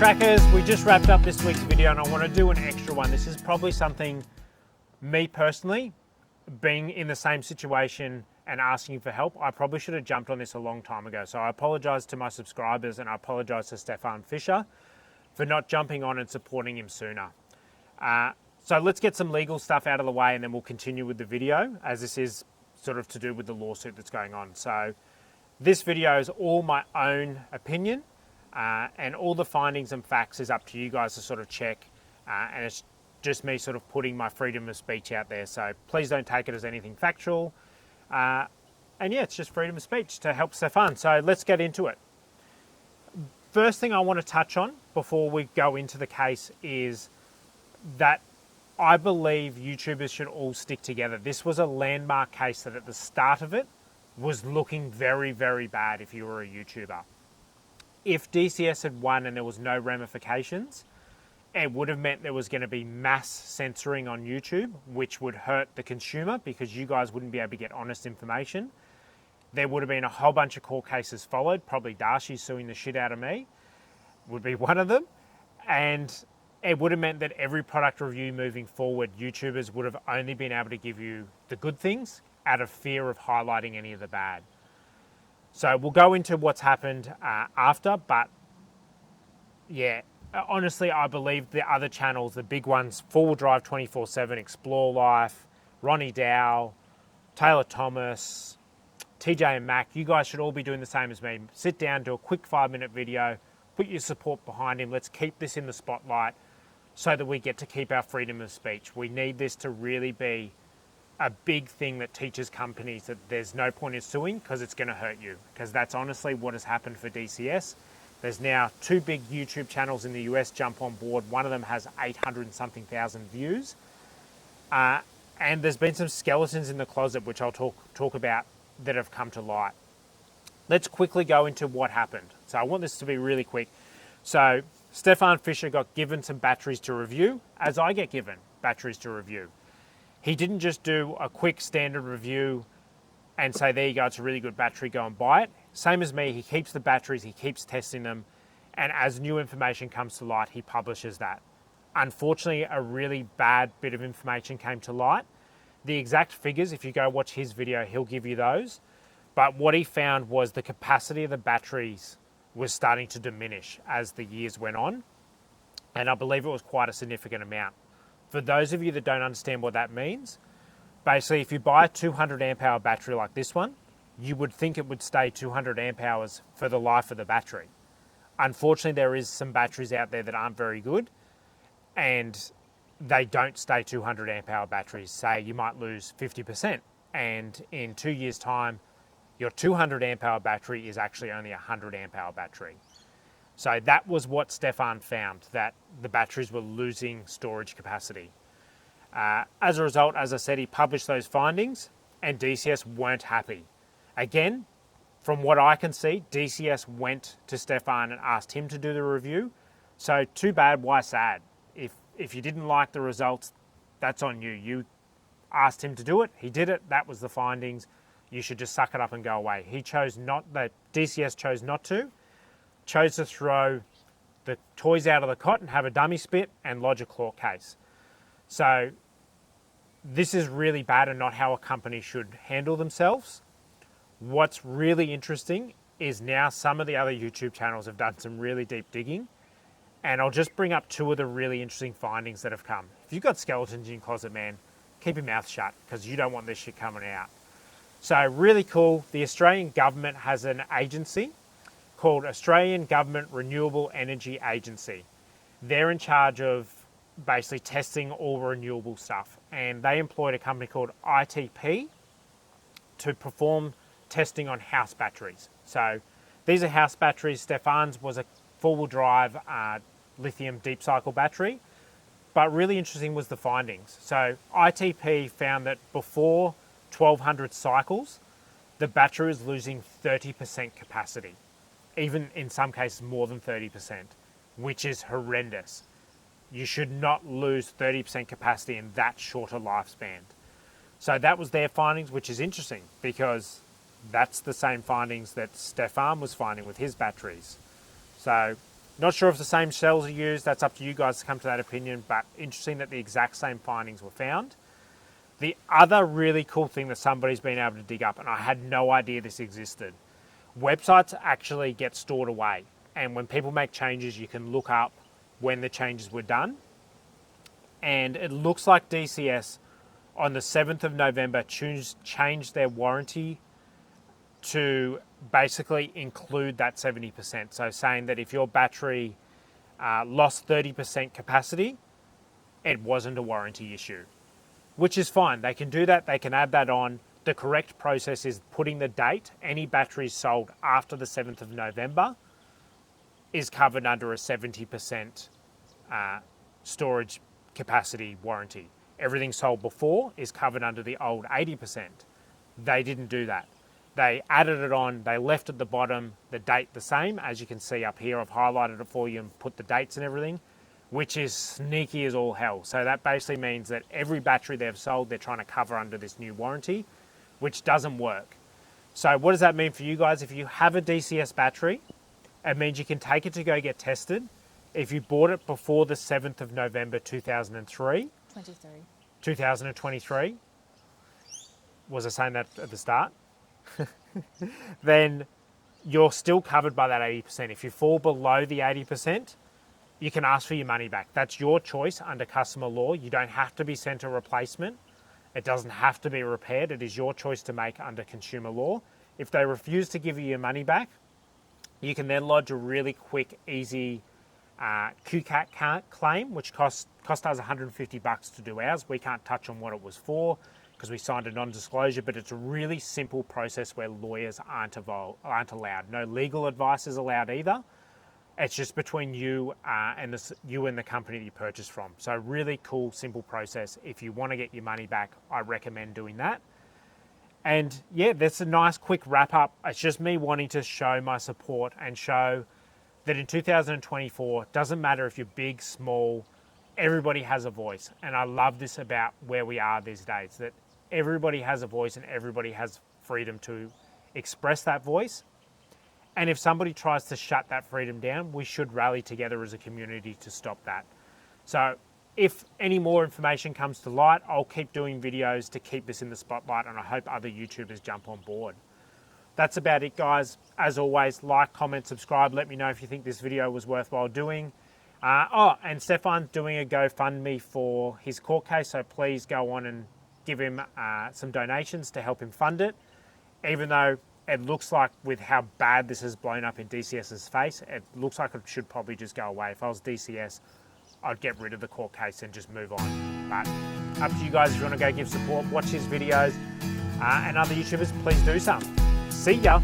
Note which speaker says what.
Speaker 1: Trackers, we just wrapped up this week's video and I want to do an extra one. This is probably something, me personally, being in the same situation and asking for help, I probably should have jumped on this a long time ago. So I apologize to my subscribers and I apologize to Stephan Ficher for not jumping on and supporting him sooner. So let's get some legal stuff out of the way and then we'll continue with the video, as this is sort of to do with the lawsuit that's going on. So this video is all my own opinion, and all the findings and facts is up to you guys to sort of check, and it's just me sort of putting my freedom of speech out there. So please don't take it as anything factual. And yeah, it's just freedom of speech to help Stefan. So let's get into it. First thing I want to touch on before we go into the case is that I believe YouTubers should all stick together. This was a landmark case that at the start of it was looking very, very bad if you were a YouTuber. If DCS had won and there was no ramifications, it would have meant there was going to be mass censoring on YouTube, which would hurt the consumer because you guys wouldn't be able to get honest information. There would have been a whole bunch of court cases followed, probably Darcy suing the shit out of me would be one of them. And it would have meant that every product review moving forward, YouTubers would have only been able to give you the good things out of fear of highlighting any of the bad. So we'll go into what's happened after, but yeah, honestly, I believe the other channels, the big ones, 4Wheel Drive 24/7, Explore Life, Ronnie Dow, Taylor Thomas, TJ and Mac, you guys should all be doing the same as me. Sit down, do a quick 5-minute video, put your support behind him. Let's keep this in the spotlight so that we get to keep our freedom of speech. We need this to really be a big thing that teaches companies that there's no point in suing because it's going to hurt you. Because that's honestly what has happened for DCS. There's now 2 big YouTube channels in the US jump on board. One of them has 800 and something thousand views. And there's been some skeletons in the closet, which I'll talk about, that have come to light. Let's quickly go into what happened. So I want this to be really quick. So Stephan Ficher got given some batteries to review, as I get given batteries to review. He didn't just do a quick standard review and say, there you go, it's a really good battery, go and buy it. Same as me, he keeps the batteries, he keeps testing them, and as new information comes to light, he publishes that. Unfortunately, a really bad bit of information came to light. The exact figures, if you go watch his video, he'll give you those. But what he found was the capacity of the batteries was starting to diminish as the years went on. And I believe it was quite a significant amount. For those of you that don't understand what that means, basically if you buy a 200 amp hour battery like this one, you would think it would stay 200 amp hours for the life of the battery. Unfortunately, there is some batteries out there that aren't very good and they don't stay 200 amp hour batteries. Say you might lose 50%, and in 2 years' time, your 200 amp hour battery is actually only a 100 amp hour battery. So that was what Stefan found, that the batteries were losing storage capacity. As a result, as I said, he published those findings and DCS weren't happy. Again, from what I can see, DCS went to Stefan and asked him to do the review. So too bad, why sad? If you didn't like the results, that's on you. You asked him to do it, he did it, that was the findings. You should just suck it up and go away. He chose not, that DCS chose not to, chose to throw the toys out of the cot and have a dummy spit and lodge a court case. So this is really bad and not how a company should handle themselves. What's really interesting is now some of the other YouTube channels have done some really deep digging, and I'll just bring up 2 of the really interesting findings that have come. If you've got skeletons in your closet, man, keep your mouth shut because you don't want this shit coming out. So really cool, the Australian government has an agency called Australian Government Renewable Energy Agency. They're in charge of basically testing all renewable stuff, and they employed a company called ITP to perform testing on house batteries. So these are house batteries. Stefan's was a 4-wheel drive lithium deep cycle battery, but really interesting was the findings. So ITP found that before 1200 cycles, the battery is losing 30% capacity, even in some cases more than 30%, which is horrendous. You should not lose 30% capacity in that shorter lifespan. So that was their findings, which is interesting because that's the same findings that Stefan was finding with his batteries. So Not sure if the same cells are used, that's up to you guys to come to that opinion, but interesting that the exact same findings were found. The other really cool thing that somebody's been able to dig up, and I had no idea this existed, websites actually get stored away. And when people make changes, you can look up when the changes were done. And it looks like DCS on the 7th of November changed their warranty to basically include that 70%. So saying that if your battery lost 30% capacity, it wasn't a warranty issue, which is fine. They can do that, they can add that on. The correct process is putting the date. Any batteries sold after the 7th of November is covered under a 70% storage capacity warranty. Everything sold before is covered under the old 80%. They didn't do that. They added it on, they left at the bottom the date the same. As you can see up here, I've highlighted it for you and put the dates and everything, which is sneaky as all hell. So that basically means that every battery they've sold, they're trying to cover under this new warranty, which doesn't work. So what does that mean for you guys? If you have a DCS battery, it means you can take it to go get tested. If you bought it before the 7th of November 2023, 2023, was I saying that at the start? Then you're still covered by that 80%. If you fall below the 80%, you can ask for your money back. That's your choice under customer law. You don't have to be sent a replacement. It doesn't have to be repaired. It is your choice to make under consumer law. If they refuse to give you your money back, you can then lodge a really quick, easy QCAT claim, which cost us $150 to do ours. We can't touch on what it was for because we signed a non-disclosure, but it's a really simple process where lawyers aren't allowed. No legal advice is allowed either. It's just between you and the company that you purchased from. So really cool, simple process. If you want to get your money back, I recommend doing that. And yeah, that's a nice quick wrap up. It's just me wanting to show my support and show that in 2024, doesn't matter if you're big, small, everybody has a voice. And I love this about where we are these days, that everybody has a voice and everybody has freedom to express that voice. And if somebody tries to shut that freedom down, we should rally together as a community to stop that. So if any more information comes to light, I'll keep doing videos to keep this in the spotlight, and I hope other YouTubers jump on board. That's about it, guys. As always, like, comment, subscribe. Let me know if you think this video was worthwhile doing. And Stefan's doing a GoFundMe for his court case, so please go on and give him some donations to help him fund it. Even though it looks like with how bad this has blown up in DCS's face, it looks like it should probably just go away. If I was DCS, I'd get rid of the court case and just move on. But up to you guys. If you want to go give support, watch his videos, and other YouTubers, please do some. See ya.